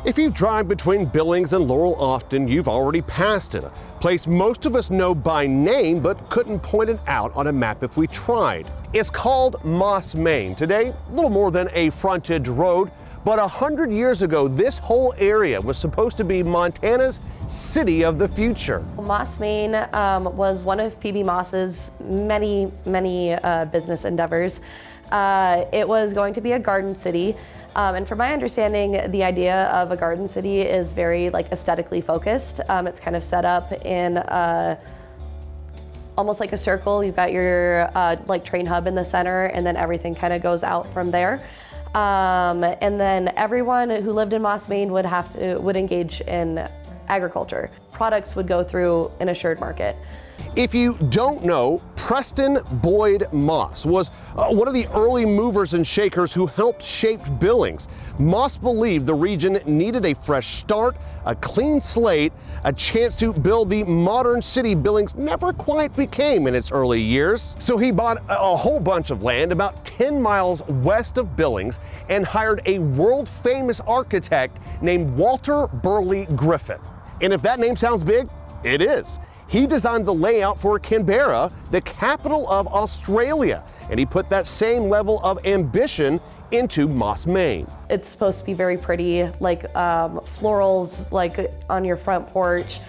If you drive between Billings and Laurel often, you've already passed it, a place most of us know by name but couldn't point it out on a map if we tried. It's called Mossmain. Today, a little more than a frontage road, but 100 years ago, this whole area was supposed to be Montana's city of the future. Mossmain was one of P.B. Moss's many business endeavors. It was going to be a garden city, and from my understanding, the idea of a garden city is very aesthetically focused. It's kind of set up in almost like a circle. You've got your train hub in the center, and then everything kind of goes out from there. And then everyone who lived in Mossmain would engage in agriculture. Products would go through an assured market. If you don't know, Preston Boyd Moss was one of the early movers and shakers who helped shape Billings. Moss believed the region needed a fresh start, a clean slate, a chance to build the modern city Billings never quite became in its early years. So he bought a whole bunch of land about 10 miles west of Billings and hired a world-famous architect named Walter Burley Griffin. And if that name sounds big, it is. He designed the layout for Canberra, the capital of Australia, and he put that same level of ambition into Mossmain. It's supposed to be very pretty, florals on your front porch,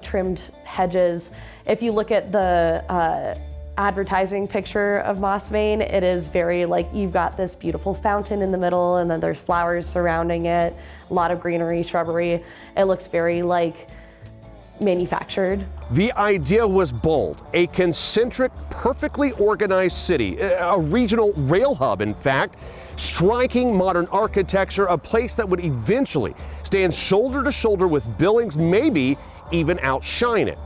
trimmed hedges. If you look at the advertising picture of Mossmain, it is very you've got this beautiful fountain in the middle, and then there's flowers surrounding it, a lot of greenery, shrubbery. It looks very manufactured. The idea was bold, a concentric, perfectly organized city, a regional rail hub, in fact, striking modern architecture, a place that would eventually stand shoulder to shoulder with Billings, maybe even outshine it.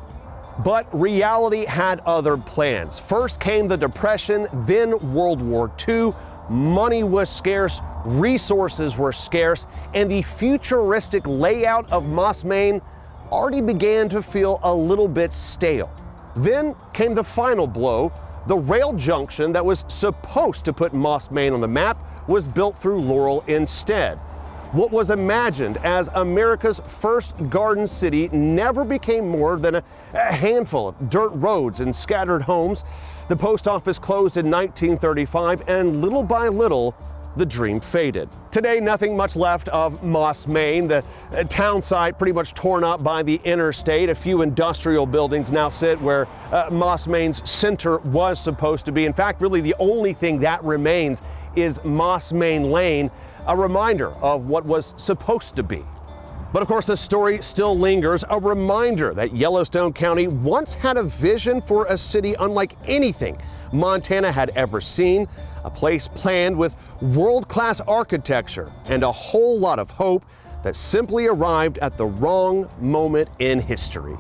But reality had other plans. First came the Depression, then World War II. Money was scarce, resources were scarce, and the futuristic layout of Mossmain already began to feel a little bit stale. Then came the final blow. The rail junction that was supposed to put Mossmain on the map was built through Laurel instead. What was imagined as America's first garden city never became more than a handful of dirt roads and scattered homes. The post office closed in 1935, and little by little, the dream faded. Today, nothing much left of Mossmain. The town site pretty much torn up by the interstate. A few industrial buildings now sit where Mossmain's center was supposed to be. In fact, really the only thing that remains is Mossmain Lane, a reminder of what was supposed to be. But of course, the story still lingers, a reminder that Yellowstone County once had a vision for a city unlike anything Montana had ever seen, a place planned with world-class architecture and a whole lot of hope that simply arrived at the wrong moment in history.